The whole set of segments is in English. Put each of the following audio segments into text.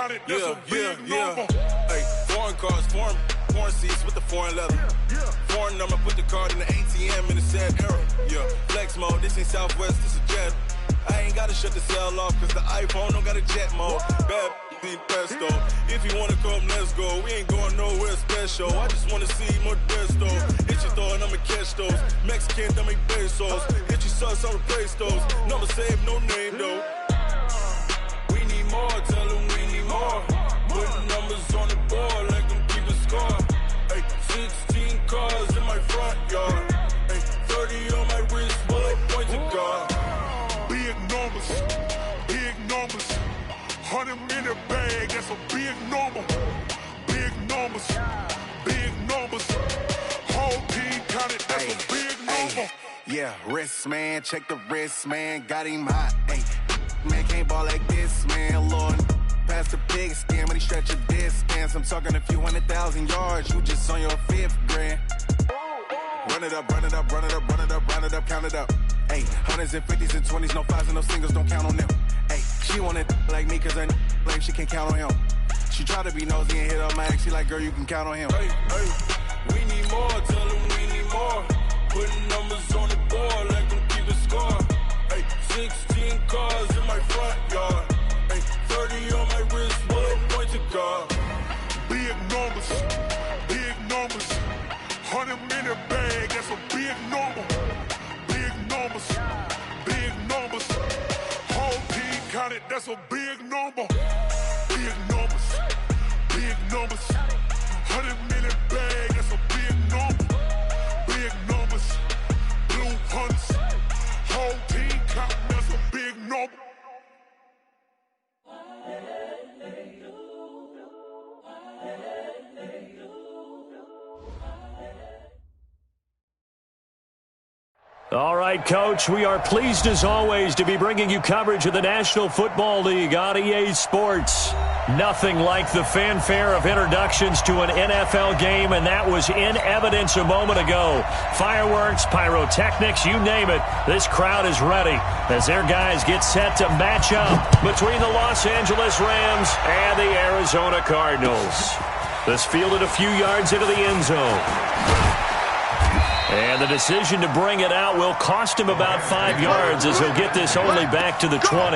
counted, that's a big number. Hey, foreign cars, foreign seats with the foreign leather. Foreign number, put the card in the ATM in the sad era. Yeah, flex mode, this ain't Southwest, this is Jet. I ain't gotta shut the cell off, cause the iPhone don't got a jet mode. Bad need pesto. If you wanna come, let's go. We ain't going nowhere special. I just wanna see more desto. Hit your throw and I'ma catch those. Mexican, dummy pesos. Hit your sauce, I'll replace those. Number save, no name though. We need more, tell them we need more. Putting numbers on the board, like them keep a score. Hey, 16 cars in my front yard. Hey, 30 on my wrist, bullet point to God. Big numbers, big numbers. 100 minute bag, that's a big number. Big numbers, big numbers. Whole team counted, that's a big number. Yeah, wrist man, check the wrist man, got him hot. Ay, man can't ball like this, man. Lord, past the big scan when he stretch a distance. I'm talking a few 100,000 yards, you just on your 5th grand. Run it up, run it up, run it up, run it up, run it up, count it up. Ay, hundreds and 50s and 20s, no 5s and no singles, don't count on them. Ay, she want it like me cause her like she can't count on him. She try to be nosy and hit up my ex, she like, girl, you can count on him. Hey, we need more, tell them we need more. Putting numbers on the board, like them keep a score. Hey, 16 cars in my front yard. Hey, 30 on my wrist, bullet point to God. Big numbers, big numbers. 100 minute bag, that's a big number. Big numbers, big numbers. Whole team counted, that's a big number. Big numbers, big numbers. 100 minute bag, that's a big number. Big numbers, blue hunts. Whole team counting, that's a big number. All right, Coach, we are pleased as always to be bringing you coverage of the National Football League on EA Sports. Nothing like the fanfare of introductions to an NFL game, and that was in evidence a moment ago. Fireworks, pyrotechnics, you name it. This crowd is ready as their guys get set to match up between the Los Angeles Rams and the Arizona Cardinals. This fielded a few yards into the end zone. And the decision to bring it out will cost him about 5 yards as he'll get this only back to the 20.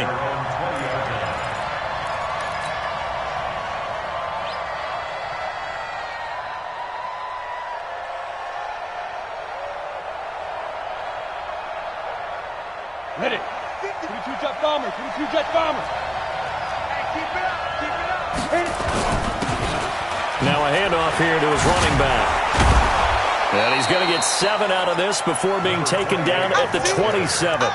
Hit it. 22 jet bombers. 22 jet bombers. Hey, keep it up. Keep it up. Hit it. Now a handoff here to his running back. And he's going to get 7 out of this before being taken down at the 27.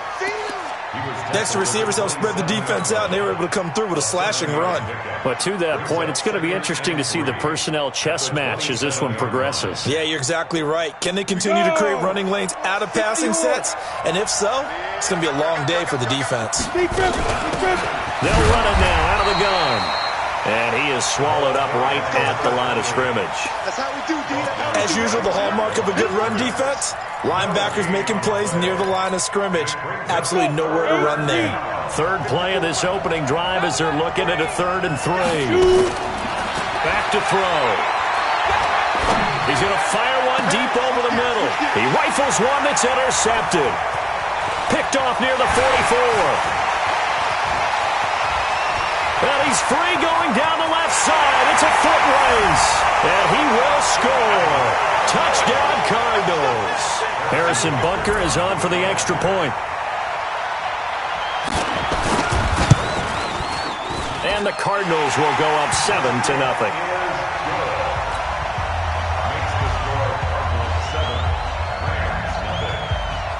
Next, the receivers helped spread the defense out, and they were able to come through with a slashing run. But to that point, it's going to be interesting to see the personnel chess match as this one progresses. Yeah, you're exactly right. Can they continue to create running lanes out of passing sets? And if so, it's going to be a long day for the defense. They'll run it now out of the gun. And he is swallowed up right at the line of scrimmage. That's how we do, D. As usual, the hallmark of a good run defense, linebackers making plays near the line of scrimmage. Absolutely nowhere to run there. Third play of this opening drive as they're looking at a 3rd and 3. Back to throw. He's going to fire one deep over the middle. He rifles one that's intercepted. Picked off near the 44. And he's free going down the left side. It's a foot race. And he will score. Touchdown, Cardinals. Harrison Bunker is on for the extra point. And the Cardinals will go up 7-0.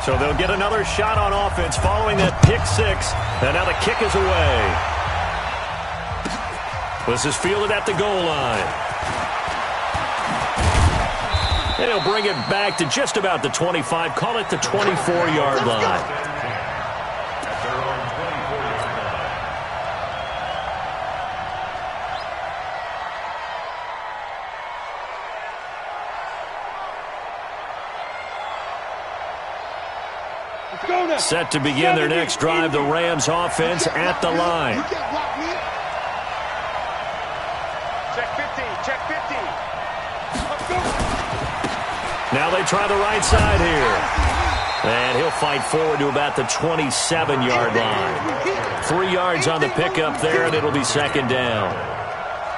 So they'll get another shot on offense following that pick 6. And now the kick is away. This is fielded at the goal line. And he'll bring it back to just about the 25. Call it the 24-yard line. Set to begin their next drive, the Rams offense at the line. Check 50. Check 50. Now they try the right side here. And he'll fight forward to about the 27-yard line. 3 yards on the pickup there, and it'll be second down.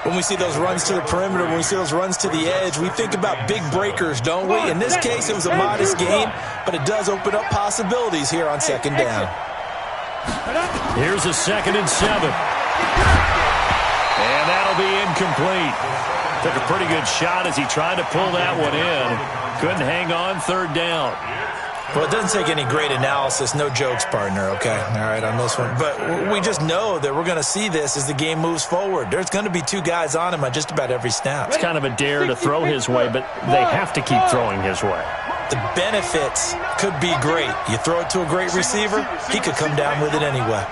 When we see those runs to the perimeter, when we see those runs to the edge, we think about big breakers, don't we? In this case, it was a modest gain, but it does open up possibilities here on second down. Here's a 2nd and 7. And that'll be incomplete. Took a pretty good shot as he tried to pull that one in. Couldn't hang on, 3rd down. Well, it doesn't take any great analysis. No jokes, partner, okay? All right, on this one. But we just know that we're going to see this as the game moves forward. There's going to be 2 guys on him on just about every snap. It's kind of a dare to throw his way, but they have to keep throwing his way. The benefits could be great. You throw it to a great receiver, he could come down with it anyway.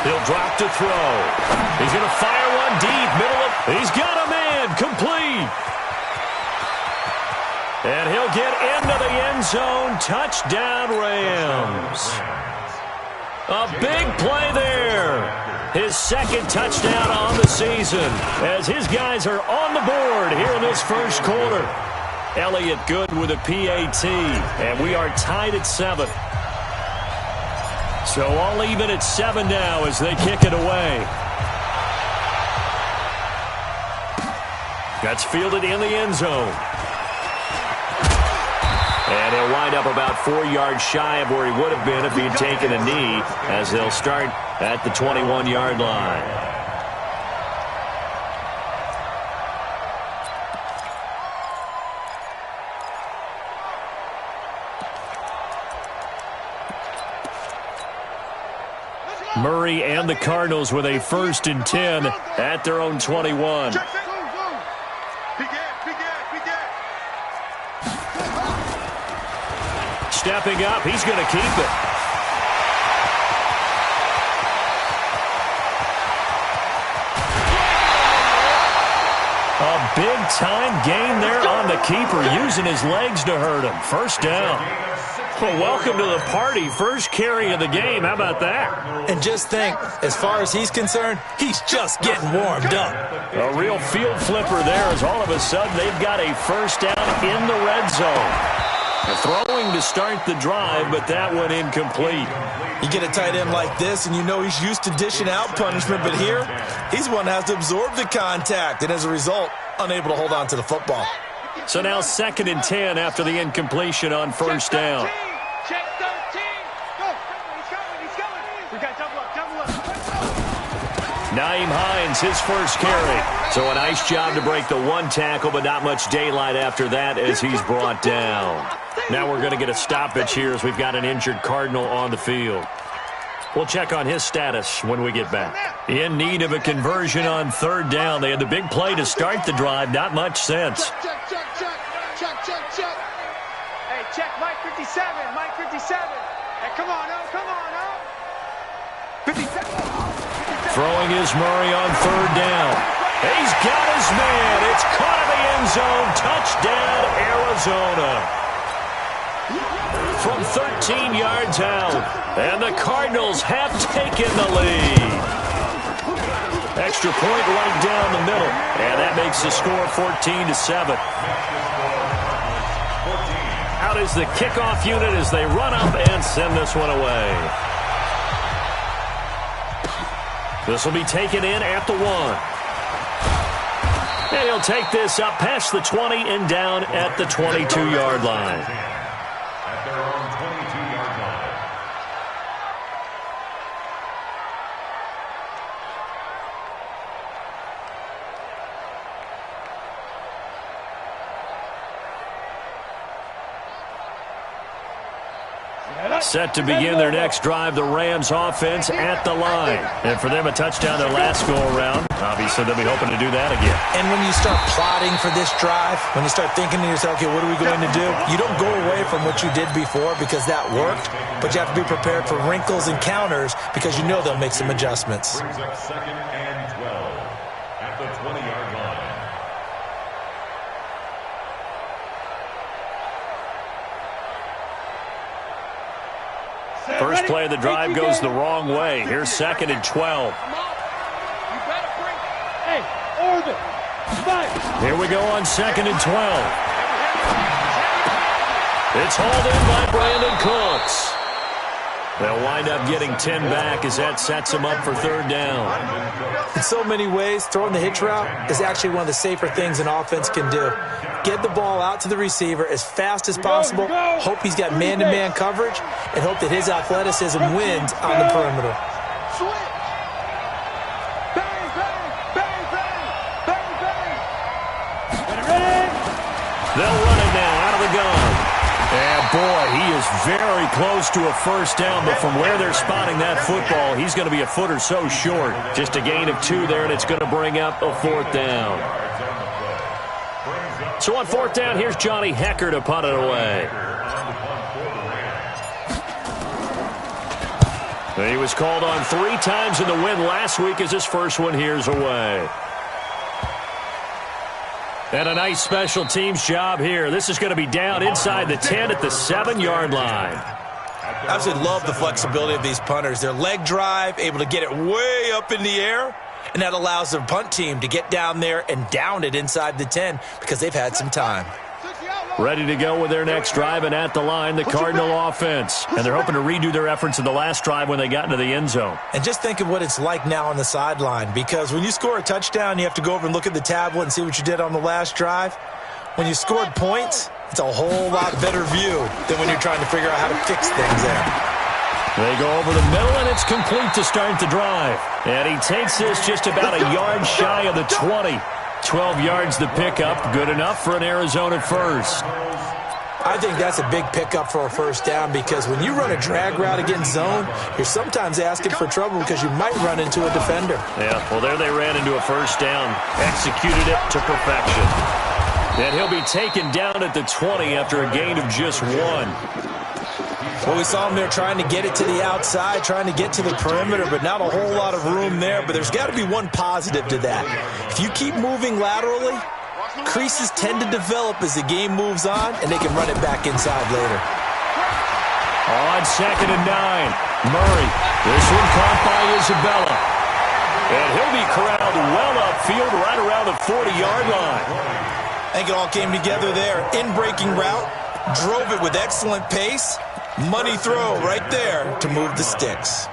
He'll drop to throw. He's going to fire one deep, middle of... He's got a man, complete. And he'll get into the end zone. Touchdown, Rams. A big play there. His 2nd touchdown on the season as his guys are on the board here in this first quarter. Elliott good with a PAT, and we are tied at 7. So all even at 7 now as they kick it away. That's fielded in the end zone. And he'll wind up about 4 yards shy of where he would have been if he had taken a knee, as they'll start at the 21-yard line. Murray and the Cardinals with a 1st and 10 at their own 21. Stepping up, he's going to keep it. A big-time gain there on the keeper, using his legs to hurt him. 1st down. Well, welcome to the party. First carry of the game. How about that? And just think, as far as he's concerned, he's just getting warmed up. A real field flipper there as all of a sudden they've got a 1st down in the red zone. Throwing to start the drive, but that one incomplete. You get a tight end like this, and you know he's used to dishing out punishment, but here, he's the one that has to absorb the contact, and as a result, unable to hold on to the football. So now 2nd and 10 after the incompletion on 1st down. Check 13. Go. He's coming. We got double up. Naeem Hines, his 1st carry. So a nice job to break the 1 tackle, but not much daylight after that as he's brought down. Now we're going to get a stoppage here as we've got an injured Cardinal on the field. We'll check on his status when we get back. In need of a conversion on 3rd down. They had the big play to start the drive. Not much sense. Check. Hey, check Mike 57. Mike 57. Hey, come on, 57. Throwing is Murray on 3rd down. He's got his man. It's caught in the end zone. Touchdown, Arizona. From 13 yards out. And the Cardinals have taken the lead. Extra point right down the middle. And that makes the score 14-7. Out is the kickoff unit as they run up and send this one away. This will be taken in at the 1. And he'll take this up past the 20 and down at the 22-yard line. At their own 22-yard line. Set to begin their next drive, the Rams offense at the line. And for them, a touchdown their last go-around. Obviously, they'll be hoping to do that again. And when you start plotting for this drive, when you start thinking to yourself, okay, what are we going to do? You don't go away from what you did before because that worked, but you have to be prepared for wrinkles and counters because you know they'll make some adjustments. Brings up 2nd and 12 at the 20-yard line. First play of the drive goes the wrong way. Here's 2nd and 12. Here we go on 2nd and 12. It's hauled in by Brandon Cooks. They'll wind up getting 10 back as that sets them up for 3rd down. In so many ways, throwing the hitch route is actually one of the safer things an offense can do. Get the ball out to the receiver as fast as possible, hope he's got man-to-man coverage, and hope that his athleticism wins on the perimeter. They'll run it now out of the gun. And boy, he is very close to a 1st down, but from where they're spotting that football, he's going to be a foot or so short. Just a gain of 2 there, and it's going to bring up a 4th down. So on 4th down, here's Johnny Hecker to punt it away. He was called on 3 times in the win last week as his first one here's away. And a nice special teams job here. This is going to be down inside the 10 at the 7-yard line. I absolutely love the flexibility of these punters. Their leg drive, able to get it way up in the air, and that allows their punt team to get down there and down it inside the 10 because they've had some time. Ready to go with their next drive, and at the line, the Cardinal offense. And they're hoping to redo their efforts in the last drive when they got into the end zone. And just think of what it's like now on the sideline, because when you score a touchdown, you have to go over and look at the tablet and see what you did on the last drive. When you scored points, it's a whole lot better view than when you're trying to figure out how to fix things there. They go over the middle, and it's complete to start the drive. And he takes this just about a yard shy of the 20. 12 yards the pickup, good enough for an Arizona first. I think that's a big pickup for a 1st down because when you run a drag route against zone, you're sometimes asking for trouble because you might run into a defender. Yeah, well, there they ran into a 1st down, executed it to perfection. And he'll be taken down at the 20 after a gain of just 1. Well, we saw him there trying to get it to the outside, trying to get to the perimeter, but not a whole lot of room there. But there's got to be one positive to that. If you keep moving laterally, creases tend to develop as the game moves on, and they can run it back inside later. On 2nd and 9, Murray. This one caught by Isabella. And he'll be corralled well upfield right around the 40-yard line. I think it all came together there. In-breaking route, drove it with excellent pace. Money throw right there to move the sticks.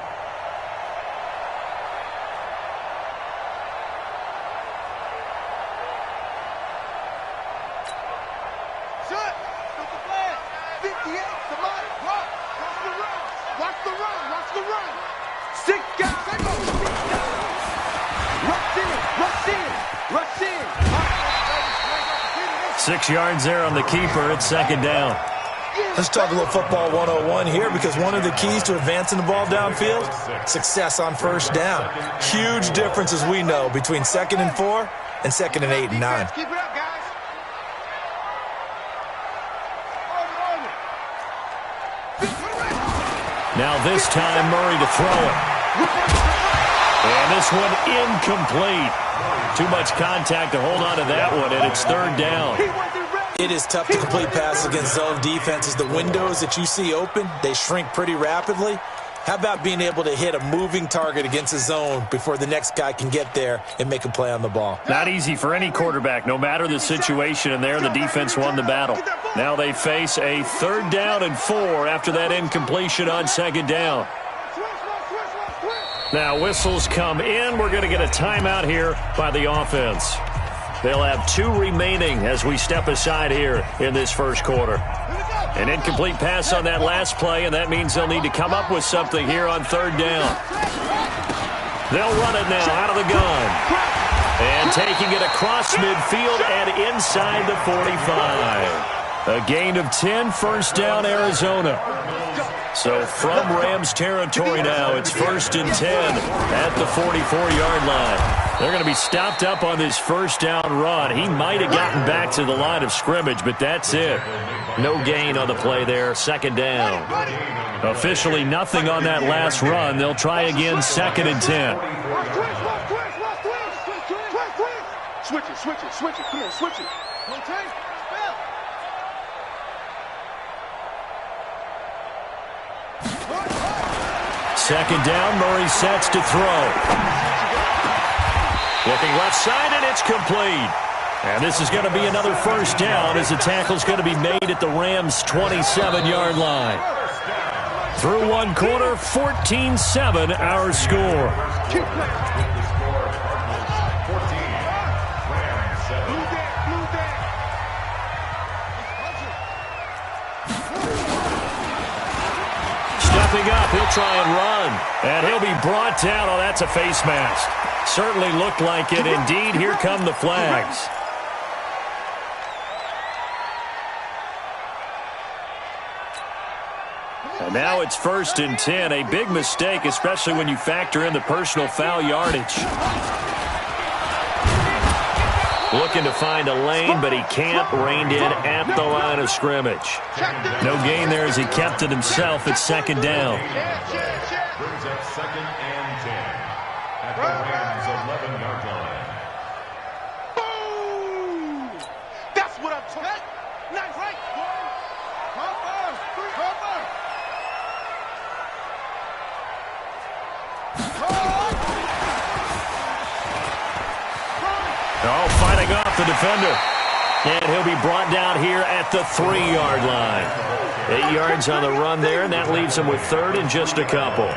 Watch the run. 6 guys. Rush in. 6 yards there on the keeper. It's 2nd down. Let's talk a little football 101 here, because one of the keys to advancing the ball downfield, success on 1st down. Huge difference, as we know, between 2nd and 4 and 2nd and 8 and 9. Keep it up, guys. Now this time, Murray to throw it. And this one incomplete. Too much contact to hold on to that one, and it's 3rd down. It is tough to complete passes against zone defenses. The windows that you see open, they shrink pretty rapidly. How about being able to hit a moving target against a zone before the next guy can get there and make a play on the ball? Not easy for any quarterback, no matter the situation, and there the defense won the battle. Now they face a 3rd down and 4 after that incompletion on 2nd down. Now whistles come in. We're going to get a timeout here by the offense. They'll have 2 remaining as we step aside here in this 1st quarter. An incomplete pass on that last play, and that means they'll need to come up with something here on 3rd down. They'll run it now out of the gun. And taking it across midfield and inside the 45. A gain of 10, 1st down, Arizona. So from Rams territory now, it's 1st and 10 at the 44-yard line. They're going to be stopped up on this 1st down run. He might have gotten back to the line of scrimmage, but that's it. No gain on the play there, 2nd down. Officially nothing on that last run. They'll try again, 2nd and 10. Switch it. Come on, switch it. Second down, Murray sets to throw. Looking left side, and it's complete. And this is going to be another first down as the tackle's going to be made at the Rams' 27-yard line. Through one quarter, 14-7 our score. Stepping up, he'll try and run. And he'll be brought down. Oh, that's a face mask. Certainly looked like it. Indeed, here come the flags. And now it's 1st and 10. A big mistake, especially when you factor in the personal foul yardage. Looking to find a lane, but he can't. Reined in at the line of scrimmage. No gain there as he kept it himself at 2nd down. Brings up 2nd and 10 at the Rams' 11-yard line. Boom! That's what I'm talking about. Not right. Oh, fighting off the defender. And he'll be brought down here at the 3-yard line. 8 yards on the run there, and that leaves him with 3rd and just a couple.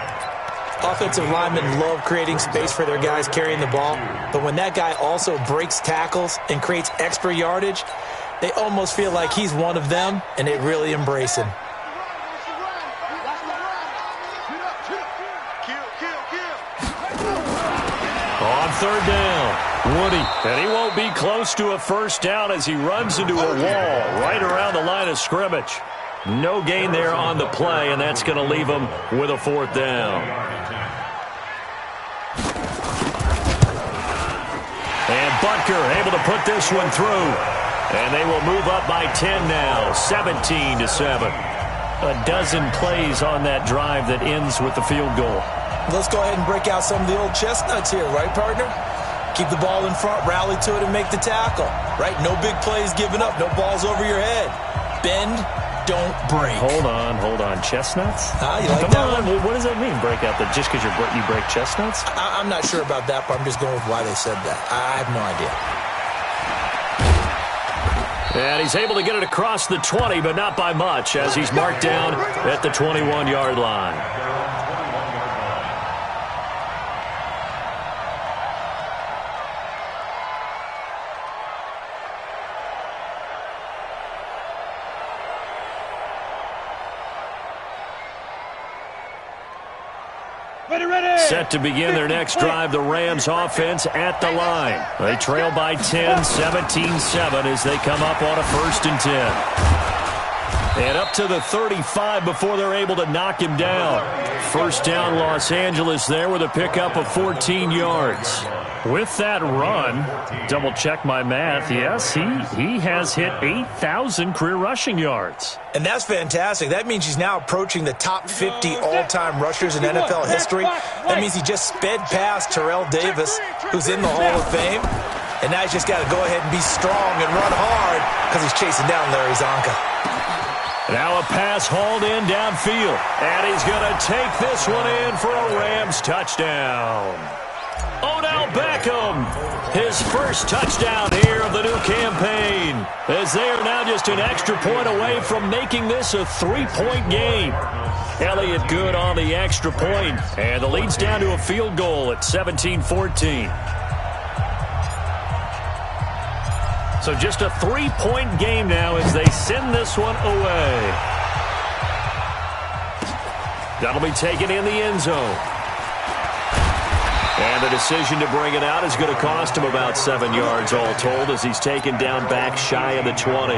Offensive linemen love creating space for their guys carrying the ball, but when that guy also breaks tackles and creates extra yardage, they almost feel like he's one of them, and they really embrace him. On 3rd down, Woody. And he won't be close to a first down as he runs into a wall right around the line of scrimmage. No gain there on the play, and that's going to leave him with a 4th down. And Butker able to put this one through. And they will move up by 10 now, 17-7. A dozen plays on that drive that ends with the field goal. Let's go ahead and break out some of the old chestnuts here, right, partner? Keep the ball in front, rally to it, and make the tackle, right? No big plays given up, no balls over your head. Bend, don't break. Hold on. Chestnuts? You like that one? What does that mean, break out? That just because you break chestnuts? I'm not sure about that, but I'm just going with why they said that. I have no idea. And he's able to get it across the 20, but not by much, as he's marked down at the 21-yard line. Set to begin their next drive, the Rams offense at the line. They trail by 10, 17-7 as they come up on a 1st and 10. And up to the 35 before they're able to knock him down. First down, Los Angeles there with a pickup of 14 yards. With that run, double check my math, yes, he has hit 8,000 career rushing yards. And that's fantastic. That means he's now approaching the top 50 all-time rushers in NFL history. That means he just sped past Terrell Davis, who's in the Hall of Fame. And now he's just got to go ahead and be strong and run hard because he's chasing down Larry Zonka. Now a pass hauled in downfield. And he's going to take this one in for a Rams touchdown. Odell Beckham, his first touchdown here of the new campaign, as they are now just an extra point away from making this a 3-point game. Elliott good on the extra point, and the lead's down to a field goal at 17-14. So just a 3-point game now as they send this one away. That'll be taken in the end zone. And the decision to bring it out is going to cost him about 7 yards all told as he's taken down back shy of the 20.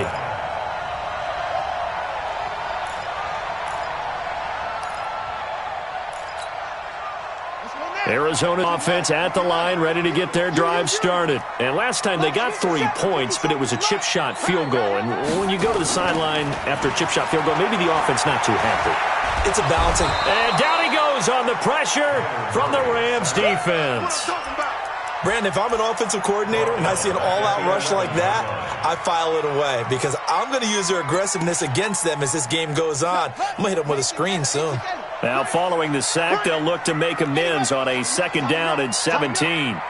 Arizona offense at the line, ready to get their drive started. And last time they got 3 points, but it was a chip shot field goal. And when you go to the sideline after a chip shot field goal, maybe the offense not too happy. It's a balancing. And down he goes on the pressure from the Rams defense. Brandon, if I'm an offensive coordinator and I see an all-out rush like that, I file it away because I'm going to use their aggressiveness against them as this game goes on. I'm going to hit them with a screen soon. Now following the sack, they'll look to make amends on a 2nd down and 17.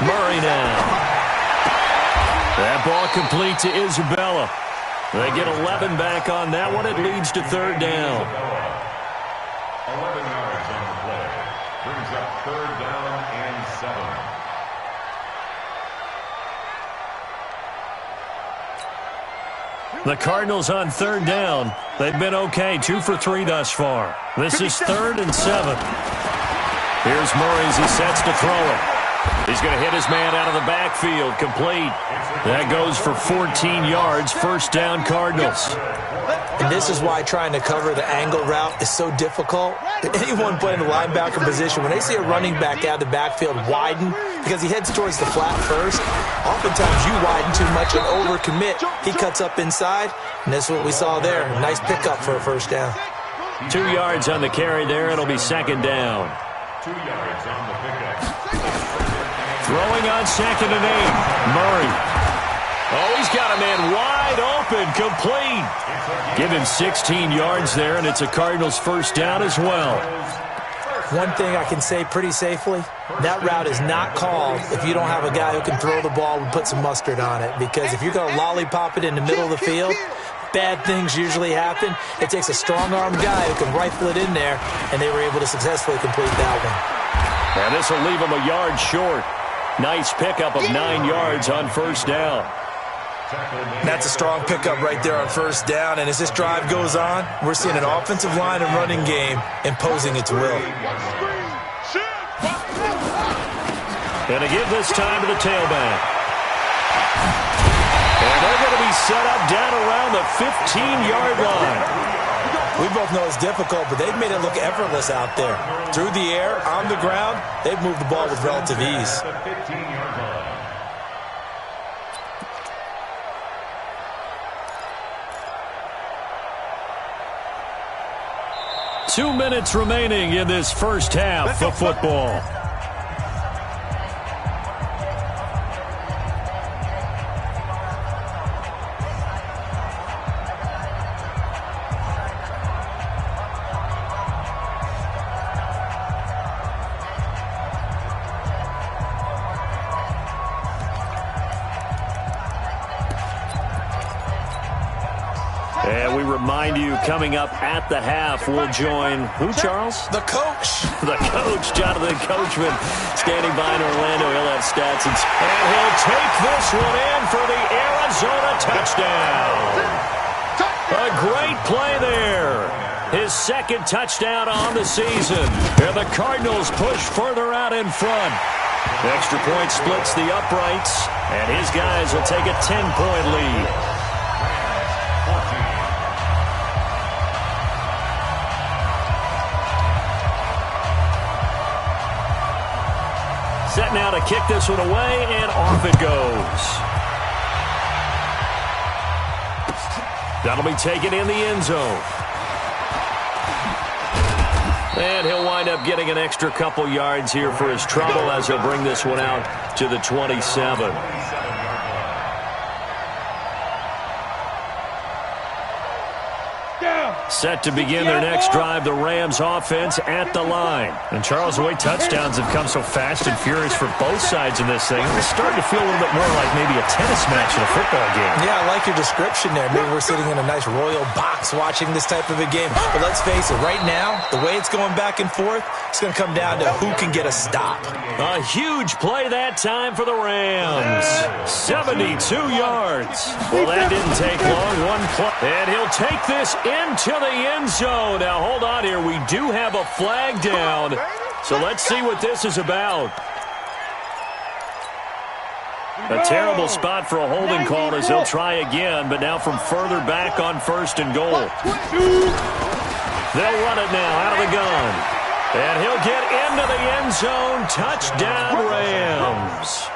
Murray now. That ball complete to Isabella. They get 11 back on that one. It leads to third down. 11 yards on the play. Brings up third down and 7. The Cardinals on third down. They've been okay, 2 for 3 thus far. This is 3rd and 7. Here's Murray as he sets to throw it. He's going to hit his man out of the backfield, complete. That goes for 14 yards, first down Cardinals. And this is why trying to cover the angle route is so difficult. Anyone playing the linebacker position, when they see a running back out of the backfield widen, because he heads towards the flat first, oftentimes you widen too much and overcommit. He cuts up inside, and that's what we saw there. Nice pickup for a first down. 2 yards on the carry there. It'll be second down. 2 yards on the pickup. Throwing on 2nd and 8. Murray. Oh, he's got a man wide open, complete. Give him 16 yards there, and it's a Cardinals first down as well. One thing I can say pretty safely, that route is not called if you don't have a guy who can throw the ball and put some mustard on it. Because if you're going to lollipop it in the middle of the field, bad things usually happen. It takes a strong-armed guy who can rifle it in there, and they were able to successfully complete that one. And this will leave him a yard short. Nice pickup of 9 yards on first down. That's a strong pickup right there on first down, and as this drive goes on, we're seeing an offensive line and running game imposing its will. And to give this time to the tailback. And they're going to be set up down around the 15-yard line. We both know it's difficult, but they've made it look effortless out there. Through the air, on the ground, they've moved the ball with relative ease. 2 minutes remaining in this first half of football. And we remind you, coming up at the half, we'll join who, Charles? The coach. The coach, Jonathan Coachman, standing by in Orlando. He'll have stats, and he'll take this one in for the Arizona touchdown. A great play there. His second touchdown on the season. And the Cardinals push further out in front. The extra point splits the uprights, and his guys will take a 10-point lead. Set now to kick this one away, and off it goes. That'll be taken in the end zone. And he'll wind up getting an extra couple yards here for his trouble as he'll bring this one out to the 27. Set to begin their next drive, the Rams offense at the line. And Charles, the way touchdowns have come so fast and furious for both sides in this thing, it's starting to feel a little bit more like maybe a tennis match in a football game. Yeah, I like your description there. Maybe we're sitting in a nice royal box watching this type of a game. But let's face it, right now, the way it's going back and forth, it's going to come down to who can get a stop. A huge play that time for the Rams. 72 yards. Well, that didn't take long. One play. And he'll take this into the end zone. Now, hold on here. We do have a flag down. So let's see what this is about. A terrible spot for a holding call as they'll try again, but now from further back on first and goal. They'll run it now out of the gun. And he'll get into the end zone. Touchdown, Rams.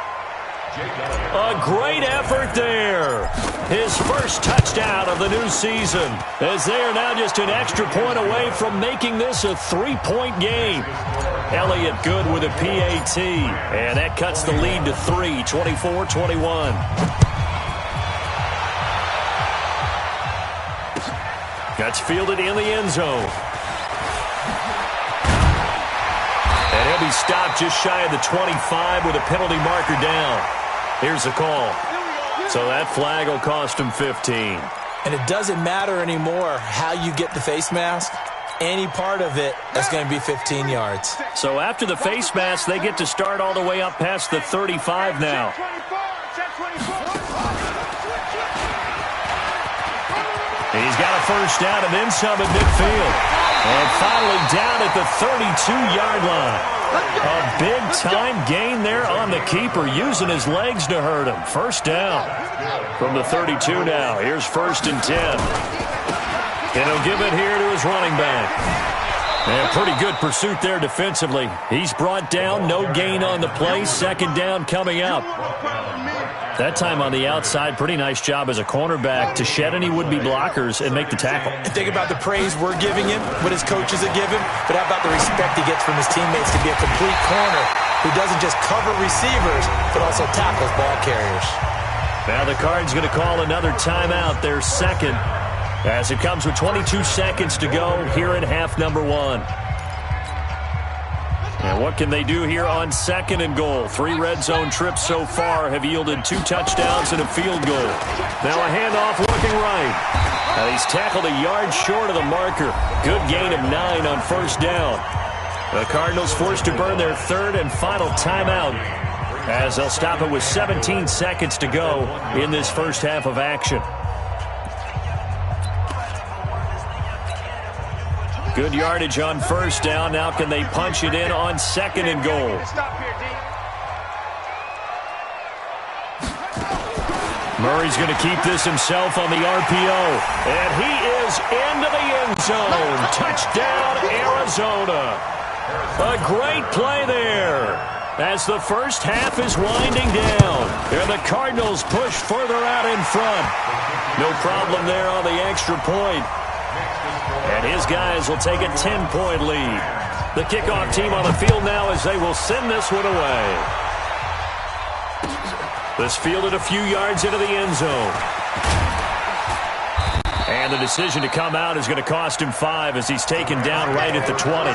A great effort there. His first touchdown of the new season, as they are now just an extra point away from making this a three-point game. Elliott good with a PAT, and that cuts the lead to 3, 24-21. That's fielded in the end zone. And he'll be stopped just shy of the 25 with a penalty marker down. Here's the call. So that flag will cost him 15. And it doesn't matter anymore how you get the face mask. Any part of it, that's going to be 15 yards. So after the face mask, they get to start all the way up past the 35 now. He's got a first down and then some at midfield. And finally down at the 32-yard line. A big-time gain there on the keeper, using his legs to hurt him. First down from the 32 now. Here's 1st and 10. And he'll give it here to his running back. And pretty good pursuit there defensively. He's brought down, no gain on the play. 2nd down coming up. That time on the outside, pretty nice job as a cornerback to shed any would-be blockers and make the tackle. And think about the praise we're giving him, what his coaches are giving, but how about the respect he gets from his teammates to be a complete corner who doesn't just cover receivers, but also tackles ball carriers. Now the Cards going to call another timeout, their 2nd, as it comes with 22 seconds to go here in half number 1. And what can they do here on 2nd and goal? 3 red zone trips so far have yielded 2 touchdowns and a field goal. Now a handoff looking right. And he's tackled a yard short of the marker. Good gain of 9 on 1st down. The Cardinals forced to burn their 3rd and final timeout as they'll stop it with 17 seconds to go in this first half of action. Good yardage on 1st down. Now can they punch it in on 2nd and goal? Murray's going to keep this himself on the RPO. And he is into the end zone. Touchdown, Arizona. A great play there as the first half is winding down. And the Cardinals push further out in front. No problem there on the extra point. And his guys will take a 10-point lead. The kickoff team on the field now as they will send this one away. This fielded a few yards into the end zone. And the decision to come out is going to cost him 5 as he's taken down right at the 20.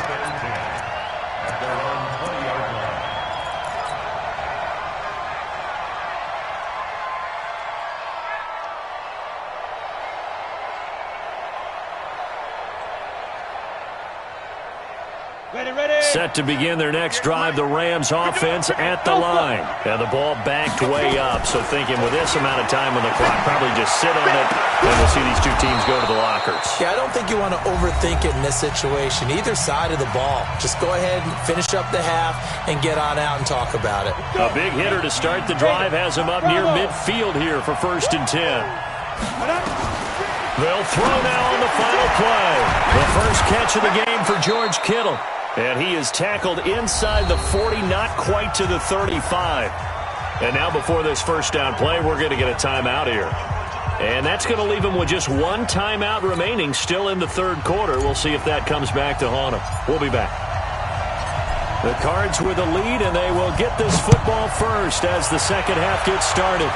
Set to begin their next drive, the Rams offense at the line. And the ball backed way up, so thinking with this amount of time on the clock, probably just sit on it, and we'll see these 2 teams go to the lockers. Yeah, I don't think you want to overthink it in this situation. Either side of the ball. Just go ahead and finish up the half and get on out and talk about it. A big hitter to start the drive has him up near midfield here for 1st and 10. They'll throw now on the final play. The first catch of the game for George Kittle. And he is tackled inside the 40, not quite to the 35. And now before this first down play, we're going to get a timeout here. And that's going to leave him with just 1 timeout remaining still in the 3rd quarter. We'll see if that comes back to haunt him. We'll be back. The Cards with a lead, and they will get this football first as the second half gets started.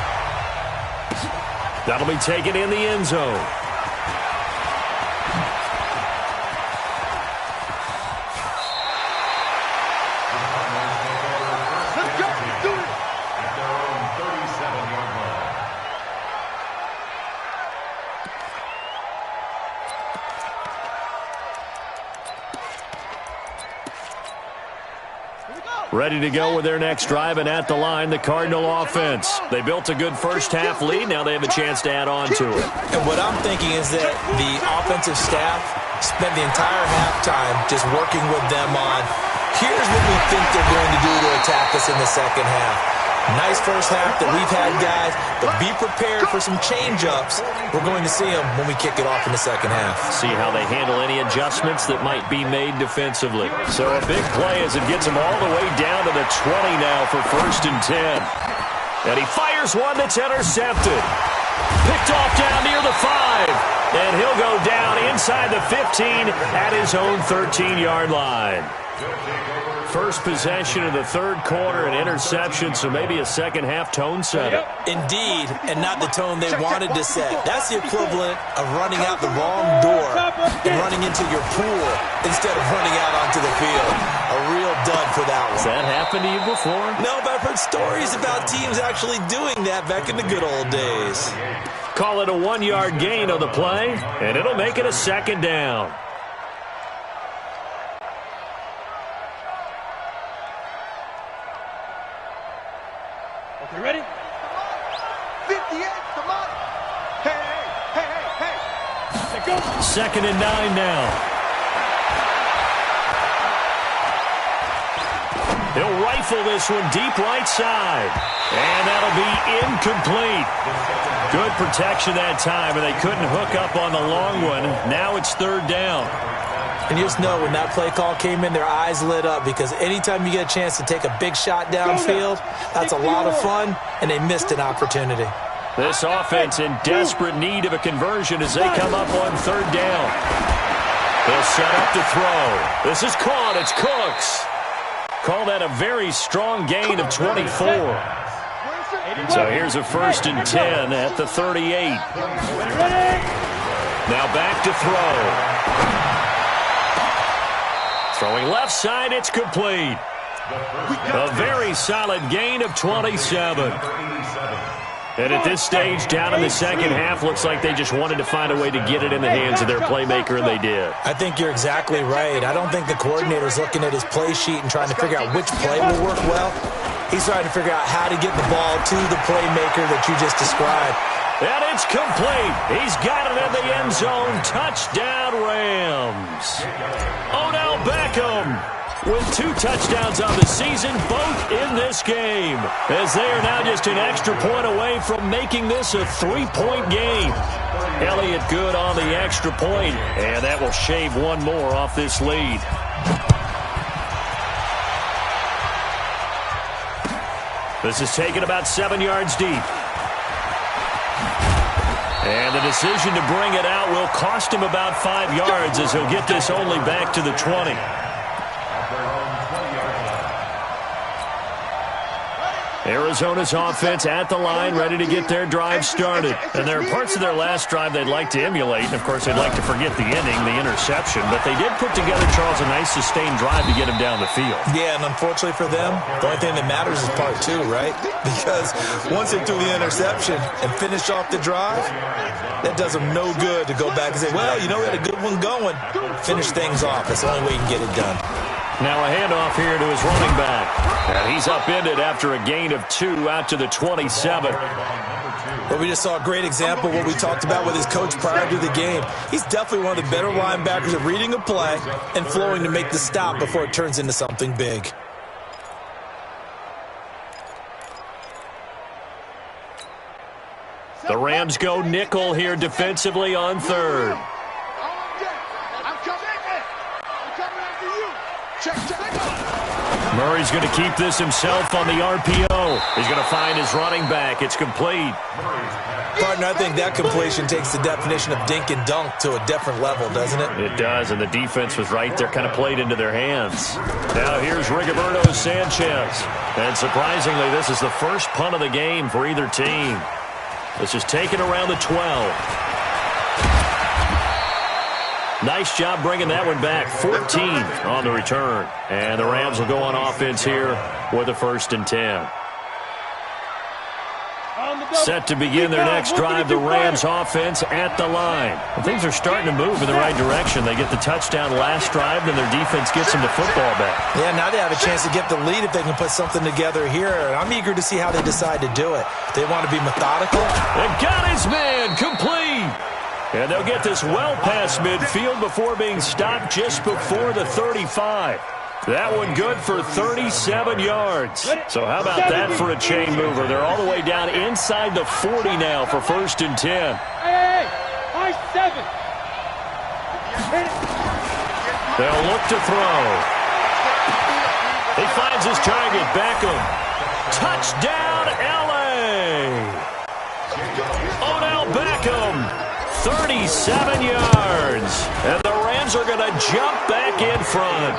That'll be taken in the end zone. Ready to go with their next drive, and at the line, the Cardinal offense. They built a good first half lead. Now they have a chance to add on to it. And what I'm thinking is that the offensive staff spent the entire halftime just working with them on, here's what we think they're going to do to attack us in the second half. Nice first half that we've had, guys, but be prepared for some change-ups. We're going to see them when we kick it off in the second half. See how they handle any adjustments that might be made defensively. So a big play as it gets him all the way down to the 20 now for 1st and 10. And he fires one that's intercepted. Picked off down near the 5. And he'll go down inside the 15 at his own 13-yard line. First possession of the third quarter, an interception, so maybe a second-half tone setter. Indeed, and not the tone they wanted to set. That's the equivalent of running out the wrong door and running into your pool instead of running out onto the field. A real dud for that one. Has that happened to you before? No, but I've heard stories about teams actually doing that back in the good old days. Call it a 1-yard gain on the play, and it'll make it a second down. Okay, ready? 58, come on. Hey. Let's go. 2nd and 9 now. He'll rifle this one deep right side. And that'll be incomplete. Good protection that time, and they couldn't hook up on the long one. Now it's 3rd down. And you just know when that play call came in, their eyes lit up because anytime you get a chance to take a big shot downfield, that's a lot of fun, and they missed an opportunity. This offense in desperate need of a conversion as they come up on 3rd down. They'll set up to throw. This is caught. It's Cooks. Call that a very strong gain of 24. So here's a 1st and 10 at the 38. Now back to throw. Throwing left side, it's complete. A very solid gain of 27. And at this stage, down in the second half, looks like they just wanted to find a way to get it in the hands of their playmaker, and they did. I think you're exactly right. I don't think the coordinator's looking at his play sheet and trying to figure out which play will work well. He's trying to figure out how to get the ball to the playmaker that you just described. And it's complete. He's got it in the end zone. Touchdown, Rams. Odell Beckham with 2 touchdowns on the season, both in this game, as they are now just an extra point away from making this a 3-point game. Elliott good on the extra point, and that will shave one more off this lead. This is taken about 7 yards deep. And the decision to bring it out will cost him about 5 yards as he'll get this only back to the 20. Arizona's offense at the line, ready to get their drive started. And there are parts of their last drive they'd like to emulate. And, of course, they'd like to forget the ending, the interception. But they did put together, Charles, a nice sustained drive to get him down the field. Yeah, and unfortunately for them, the only thing that matters is part 2, right? Because once they threw the interception and finished off the drive, that does them no good to go back and say, well, you know, we had a good one going. Finish things off. That's the only way you can get it done. Now a handoff here to his running back. And he's upended after a gain of 2 out to the 27. Well, we just saw a great example of what we talked about with his coach prior to the game. He's definitely one of the better linebackers at reading a play and flowing to make the stop before it turns into something big. The Rams go nickel here defensively on 3rd. Murray's going to keep this himself on the RPO. He's going to find his running back. It's complete. Partner, I think that completion takes the definition of dink and dunk to a different level, doesn't it? It does, and the defense was right there, kind of played into their hands. Now here's Rigoberto Sanchez. And surprisingly, this is the first punt of the game for either team. This is taken around the 12. Nice job bringing that one back. 14 on the return. And the Rams will go on offense here with a 1st and 10. Set to begin their next drive, the Rams offense at the line. And things are starting to move in the right direction. They get the touchdown last drive, then their defense gets them the football back. Yeah, now they have a chance to get the lead if they can put something together here. And I'm eager to see how they decide to do it. They want to be methodical. They got his man complete. And they'll get this well past midfield before being stopped just before the 35. That one good for 37 yards. So how about that for a chain mover? They're all the way down inside the 40 now for 1st and 10. Hey, high 7. They'll look to throw. He finds his target, Beckham. Touchdown, L.A. Odell Beckham. 37 yards. And the Rams are going to jump back in front.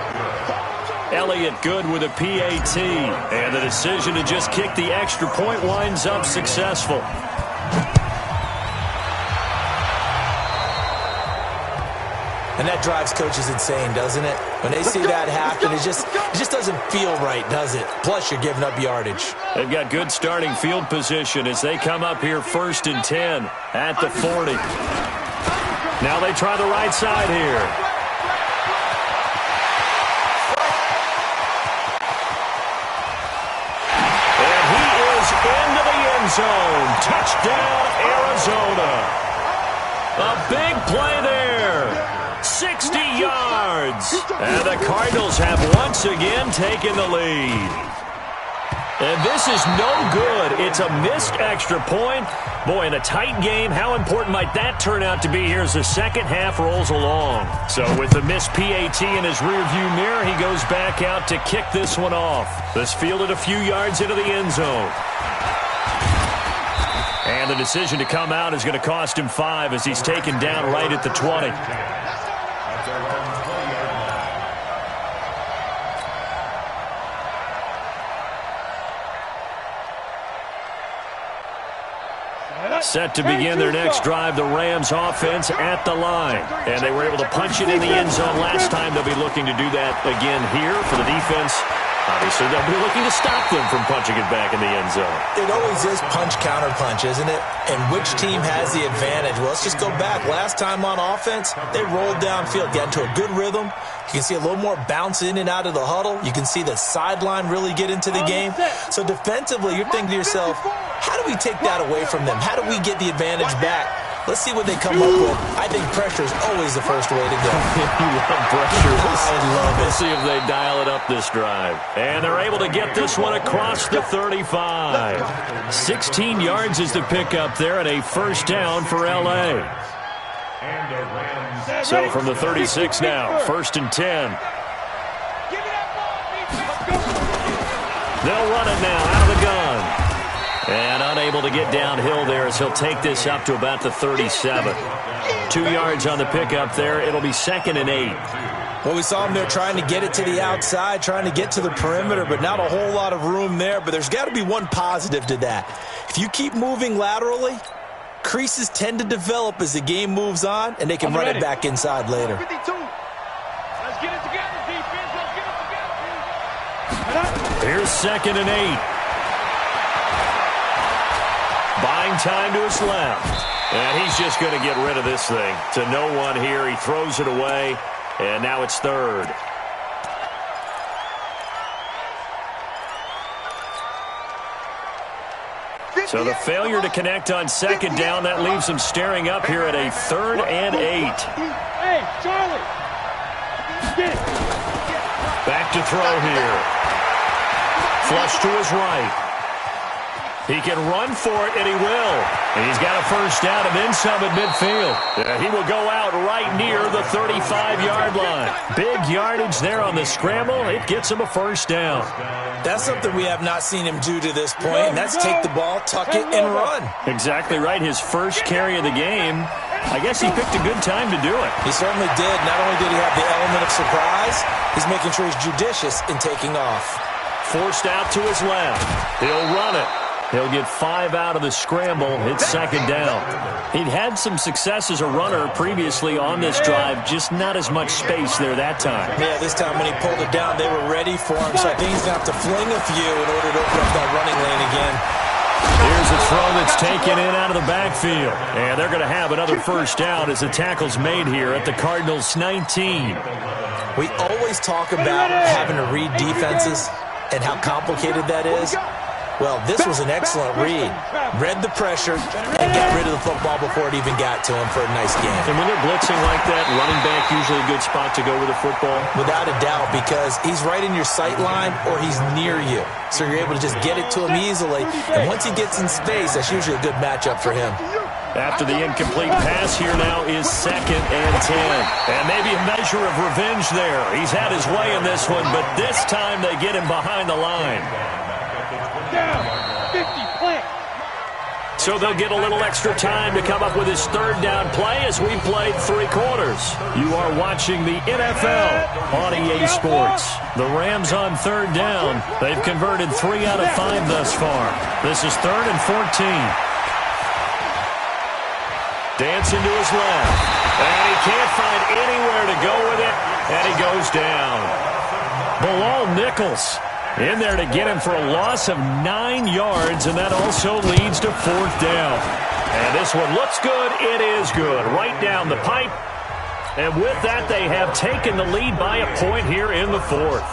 Elliott good with a PAT. And the decision to just kick the extra point winds up successful. And that drives coaches insane, doesn't it? When they see that happen, it just doesn't feel right, does it? Plus, you're giving up yardage. They've got good starting field position as they come up here 1st and 10 at the 40. Now they try the right side here. And he is into the end zone. Touchdown, Arizona. A big play there. 60 yards. And the Cardinals have once again taken the lead. And this is no good. It's a missed extra point. Boy, in a tight game, how important might that turn out to be here as the second half rolls along? So with the missed PAT in his rearview mirror, he goes back out to kick this one off. This fielded a few yards into the end zone. And the decision to come out is going to cost him 5 as he's taken down right at the 20. Set to begin their next drive, the Rams offense at the line. And they were able to punch it in the end zone last time. They'll be looking to do that again here for the defense. Obviously, they'll be looking to stop them from punching it back in the end zone. It always is punch-counter-punch, isn't it? And which team has the advantage? Well, let's just go back. Last time on offense, they rolled downfield, got into a good rhythm. You can see a little more bounce in and out of the huddle. You can see the sideline really get into the game. So defensively, you're thinking to yourself, how do we take that away from them? How do we get the advantage back? Let's see what they come up with. I think pressure is always the first way to go. You love pressure. I love it. Let's see if they dial it up this drive. And they're able to get this one across the 35. 16 yards is the pickup there and a first down for L.A. So from the 36 now, 1st and 10. They'll run it now out of the gun. And unable to get downhill there as he'll take this up to about the 37. 2 yards on the pickup there. It'll be 2nd and 8. Well, we saw him there trying to get it to the outside, trying to get to the perimeter, but not a whole lot of room there. But there's got to be one positive to that. If you keep moving laterally, creases tend to develop as the game moves on, and they can run it back inside later. 52. Let's get it together, defense. Let's get it together. Here's 2nd and 8. Buying time to his left. And he's just going to get rid of this thing. To no one here. He throws it away. And now it's 3rd. So the failure to connect on 2nd down, that leaves him staring up here at a 3rd and 8. Hey, Charlie. Get it. Back to throw here. Flush to his right. He can run for it, and he will. And he's got a first down and then some at midfield. He will go out right near the 35-yard line. Big yardage there on the scramble. It gets him a first down. That's something we have not seen him do to this point, and that's take the ball, tuck it, and run. Exactly right. His first carry of the game. I guess he picked a good time to do it. He certainly did. Not only did he have the element of surprise, he's making sure he's judicious in taking off. Forced out to his left. He'll run it. He'll get 5 out of the scramble. It's 2nd down. He'd had some success as a runner previously on this drive, just not as much space there that time. Yeah, this time when he pulled it down, they were ready for him. So I think he's going to have to fling a few in order to open up that running lane again. Here's a throw that's taken in out of the backfield. And they're going to have another first down as the tackle's made here at the Cardinals' 19. We always talk about having to read defenses and how complicated that is. Well, this was an excellent read. Read the pressure and got rid of the football before it even got to him for a nice game. And when they're blitzing like that, running back usually a good spot to go with the football? Without a doubt, because he's right in your sight line or he's near you. So you're able to just get it to him easily. And once he gets in space, that's usually a good matchup for him. After the incomplete pass, here now is 2nd and 10. And maybe a measure of revenge there. He's had his way in this one, but this time they get him behind the line. Down. 50, plant. So they'll get a little extra time to come up with his third down play as we played 3 quarters. You are watching the NFL on EA Sports. The Rams on third down. They've converted 3 out of 5 thus far. This is 3rd and 14. Dancing to his left. And he can't find anywhere to go with it. And he goes down. Bilal Nichols in there to get him for a loss of 9 yards, and that also leads to 4th down. And this one looks good. It is good. Right down the pipe. And with that, they have taken the lead by a point here in the 4th.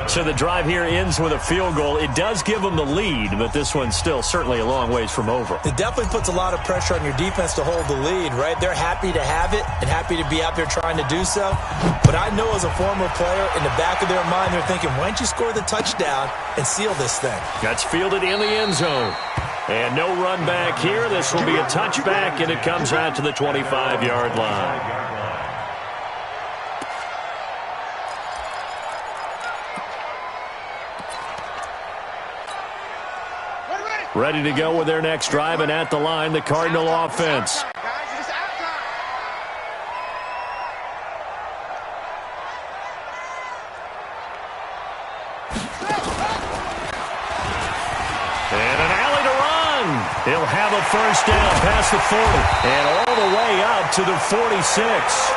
So the drive here ends with a field goal. It does give them the lead, but this one's still certainly a long ways from over. It definitely puts a lot of pressure on your defense to hold the lead, right? They're happy to have it and happy to be out there trying to do so. But I know as a former player, in the back of their mind, they're thinking, why don't you score the touchdown and seal this thing? That's fielded in the end zone. And no run back here. This will be a touchback, and it comes out to the 25-yard line. Ready to go with their next drive, and at the line, the Cardinal offense. And an alley to run. He'll have a first down past the 40 and all the way up to the 46.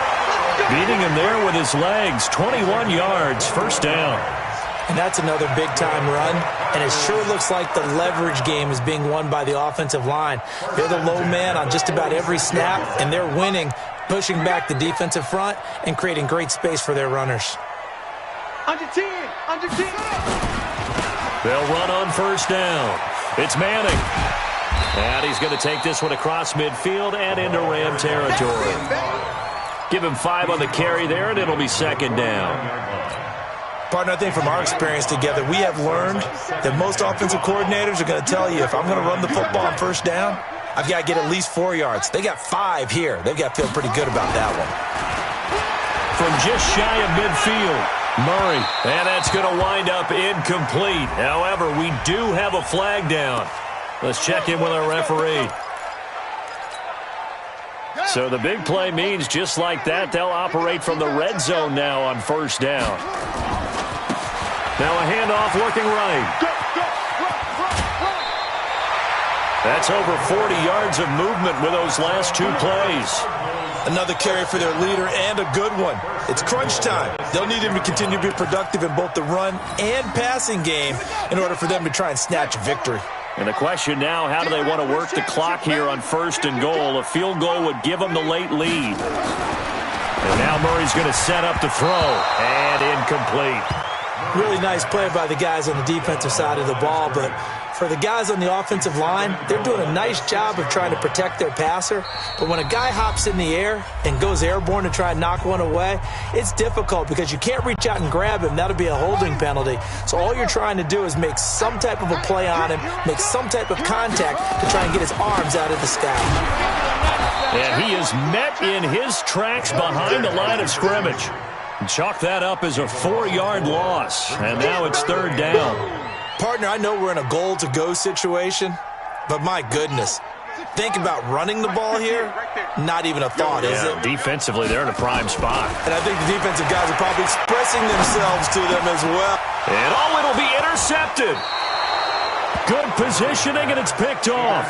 Beating him there with his legs, 21 yards, first down. And that's another big-time run, and it sure looks like the leverage game is being won by the offensive line. They're the low man on just about every snap, and they're winning, pushing back the defensive front and creating great space for their runners. Under 10, under 10. They'll run on first down. It's Manning. And he's going to take this one across midfield and into Ram territory. Give him 5 on the carry there, and it'll be second down. Partner, I think from our experience together, we have learned that most offensive coordinators are going to tell you, if I'm going to run the football on first down, I've got to get at least 4 yards. They got 5 here. They've got to feel pretty good about that one. From just shy of midfield, Murray. And that's going to wind up incomplete. However, we do have a flag down. Let's check in with our referee. So the big play means just like that, they'll operate from the red zone now on first down. Now a handoff looking right. That's over 40 yards of movement with those last 2 plays. Another carry for their leader and a good one. It's crunch time. They'll need him to continue to be productive in both the run and passing game in order for them to try and snatch a victory. And the question now, how do they want to work the clock here on first and goal? A field goal would give them the late lead. And now Murray's going to set up to throw. And incomplete. Really nice play by the guys on the defensive side of the ball, but for the guys on the offensive line, they're doing a nice job of trying to protect their passer. But when a guy hops in the air and goes airborne to try and knock one away, it's difficult because you can't reach out and grab him. That'll be a holding penalty. So all you're trying to do is make some type of a play on him, make some type of contact to try and get his arms out of the sky. And he is met in his tracks behind the line of scrimmage. Chalk that up as a 4-yard loss. And now it's third down. Partner, I know we're in a goal-to-go situation, but my goodness, think about running the ball here, not even a thought, is it? Defensively, they're in a prime spot. And I think the defensive guys are probably expressing themselves to them as well. And it'll be intercepted. Good positioning, and it's picked off.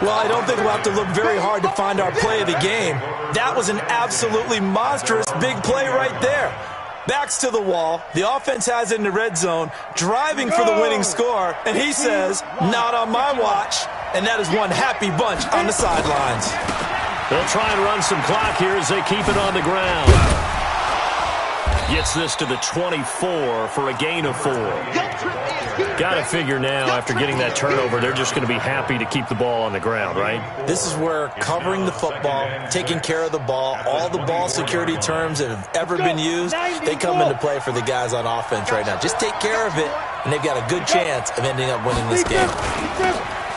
Well, I don't think we'll have to look very hard to find our play of the game. That was an absolutely monstrous big play right there. Backs to the wall. The offense has it in the red zone, driving for the winning score, and he says, not on my watch. And that is one happy bunch on the sidelines. They'll try and run some clock here as they keep it on the ground. Gets this to the 24 for a gain of 4. Got to figure now, after getting that turnover, they're just going to be happy to keep the ball on the ground, right? This is where covering the football, taking care of the ball, all the ball security terms that have ever been used, they come into play for the guys on offense right now. Just take care of it, and they've got a good chance of ending up winning this game.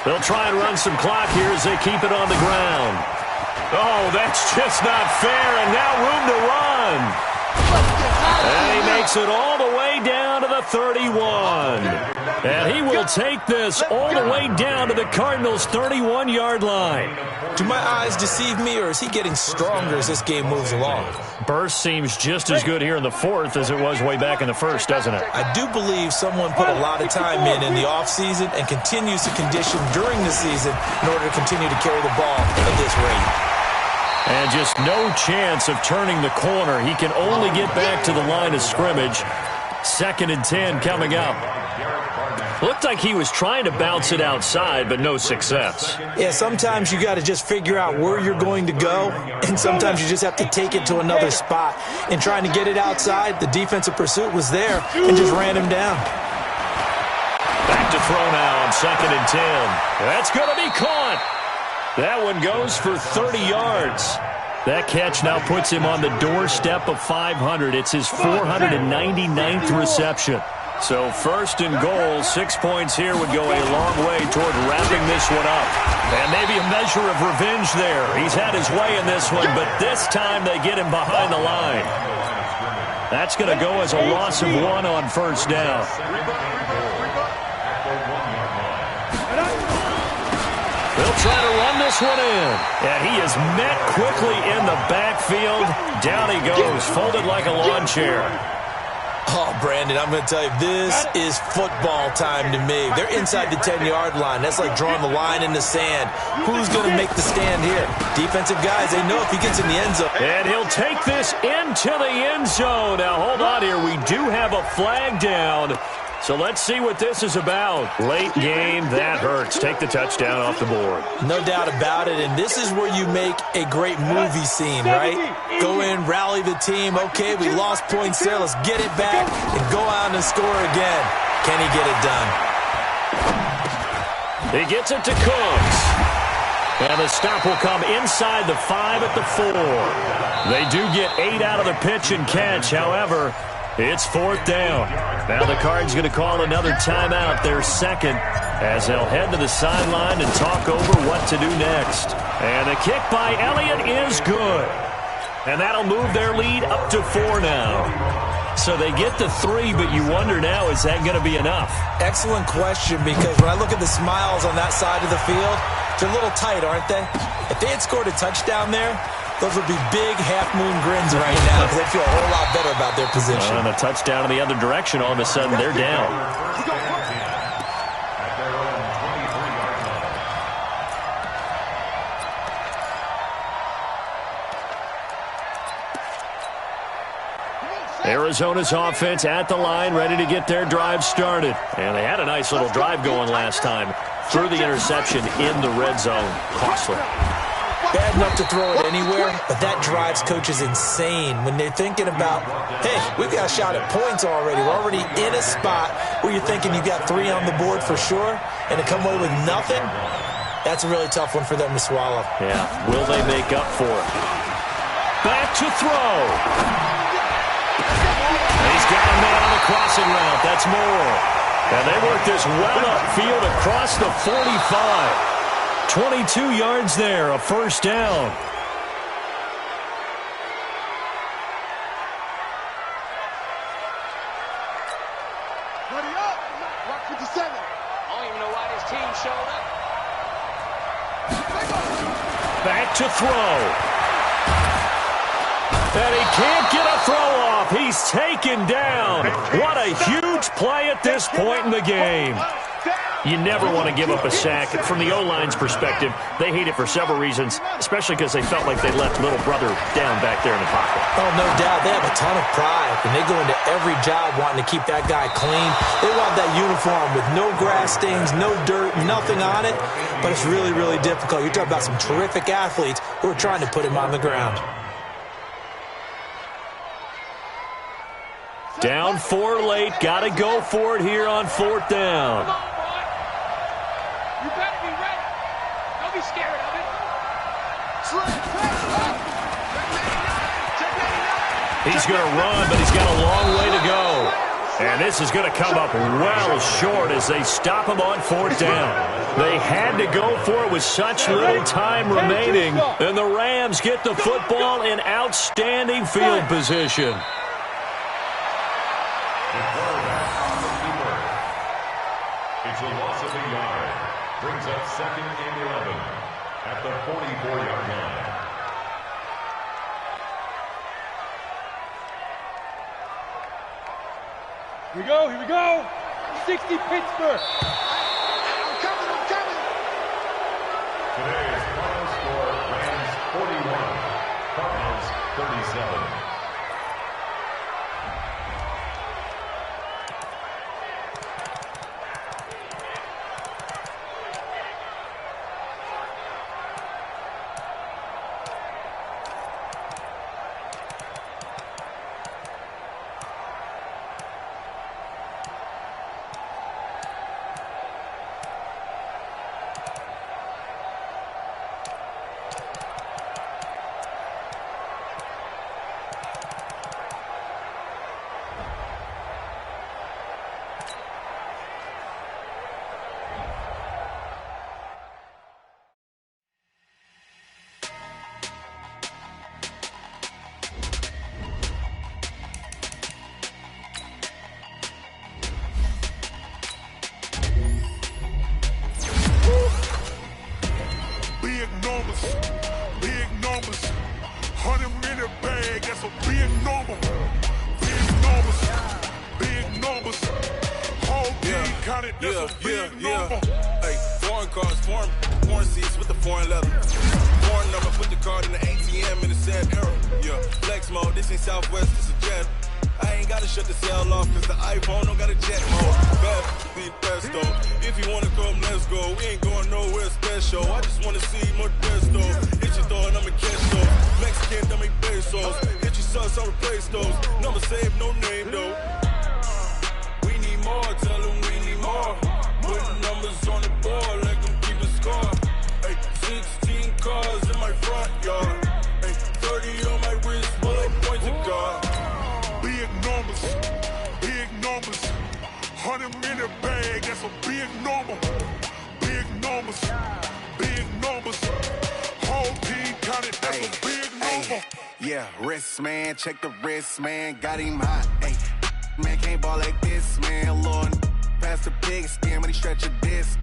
They'll try and run some clock here as they keep it on the ground. Oh, that's just not fair, and now room to run. And he makes it all the way down to the 31. And he will take this all the way down to the Cardinals' 31-yard line. Do my eyes deceive me, or is he getting stronger as this game moves along? Burst seems just as good here in the fourth as it was way back in the first, doesn't it? I do believe someone put a lot of time in the offseason and continues to condition during the season in order to continue to carry the ball at this rate. And just no chance of turning the corner. He can only get back to the line of scrimmage. 2nd and 10 coming up. Looked like he was trying to bounce it outside, but no success. Yeah, sometimes you got to just figure out where you're going to go, and sometimes you just have to take it to another spot. In trying to get it outside, the defensive pursuit was there and just ran him down. Back to throw now on 2nd and 10. That's going to be caught. That one goes for 30 yards. That catch now puts him on the doorstep of 500. It's his 499th reception. So 1st and goal, 6 points here would go a long way toward wrapping this one up. And maybe a measure of revenge there. He's had his way in this one, but this time they get him behind the line. That's going to go as a loss of 1 on 1st down. They'll try to run this one in. And he is met quickly in the backfield. Down he goes, folded like a lawn chair. Oh, Brandon, I'm going to tell you, this is football time to me. They're inside the 10-yard line. That's like drawing the line in the sand. Who's going to make the stand here? Defensive guys, they know if he gets in the end zone. And he'll take this into the end zone. Now, hold on here. We do have a flag down. So let's see what this is about. Late game, that hurts. Take the touchdown off the board. No doubt about it, and this is where you make a great movie scene, right? Go in, rally the team. Okay, we lost points there. Let's get it back and go out and score again. Can he get it done? He gets it to Cooks. And the stop will come inside the 5 at the 4. They do get 8 out of the pitch and catch. However, it's 4th down. Now the Cards going to call another timeout, their 2nd, as they'll head to the sideline and talk over what to do next. And the kick by Elliott is good. And that'll move their lead up to 4 now. So they get to 3, but you wonder now, is that going to be enough? Excellent question, because when I look at the smiles on that side of the field, they're a little tight, aren't they? If they had scored a touchdown there, those would be big half-moon grins right now because they feel a whole lot better about their position. And a touchdown in the other direction, all of a sudden they're down. Arizona's offense at the line, ready to get their drive started. And they had a nice little drive going last time. Threw the interception in the red zone. Costly. Bad enough to throw it anywhere, but that drives coaches insane when they're thinking about, hey, we've got a shot at points already. We're already in a spot where you're thinking you got 3 on the board for sure, and to come away with nothing, that's a really tough one for them to swallow. Yeah, will they make up for it? Back to throw. He's got a man on the crossing route. That's more. And they work this well upfield across the 45. 22 yards there, a 1st down. Ready up. Rock 57. I don't even know why this team showed up. Back to throw. And he can't get a throw off. He's taken down. What a huge play at this point in the game. You never want to give up a sack. From the O-line's perspective, they hate it for several reasons, especially because they felt like they left little brother down back there in the pocket. Oh, no doubt. They have a ton of pride, and they go into every job wanting to keep that guy clean. They want that uniform with no grass stains, no dirt, nothing on it, but it's really, really difficult. You're talking about some terrific athletes who are trying to put him on the ground. Down 4 late. Got to go for it here on 4th down. You better be ready. Don't be scared of it. He's going to run, but he's got a long way to go. And this is going to come up well short as they stop him on 4th down. They had to go for it with such little time remaining. And the Rams get the football in outstanding field position. It's a loss of a yard. Brings up 2nd and 11 at the 44-yard line. Here we go, here we go. 60 Pittsburgh. I'm coming. Today's final score, Rams 41, Cardinals 37. Big numbers, 100-minute bag, that's a big number. Big numbers, whole team counted, that's a big number. Hey, foreign cars, foreign seats with the foreign leather. Foreign number, put the card in the ATM in the sad era. Yeah, flex mode, this ain't Southwest, this is Jet. I ain't gotta shut the cell off, cause the iPhone don't got a jet mode. Bad, be pesto. If you wanna come, let's go. We ain't going nowhere special. I just wanna see more desto. Hit your door and I'ma catch those. Mexican, dummy pesos. Hit your sons, I'll replace those. Number saved, no name though. We need more, tell them we need more. Putting numbers on the board, like them keeping score. Hey, 16 cars in my front yard. Hey, 30 on my wrist, bullet points of God. Big numbers, 100-minute bag, that's a big number. Big numbers, whole team counted, that's a big number. Yeah, wrist, man, check the wrist, man, got him hot. Ay, man, can't ball like this, man, Lord. Past the pig skin when he stretch a disc.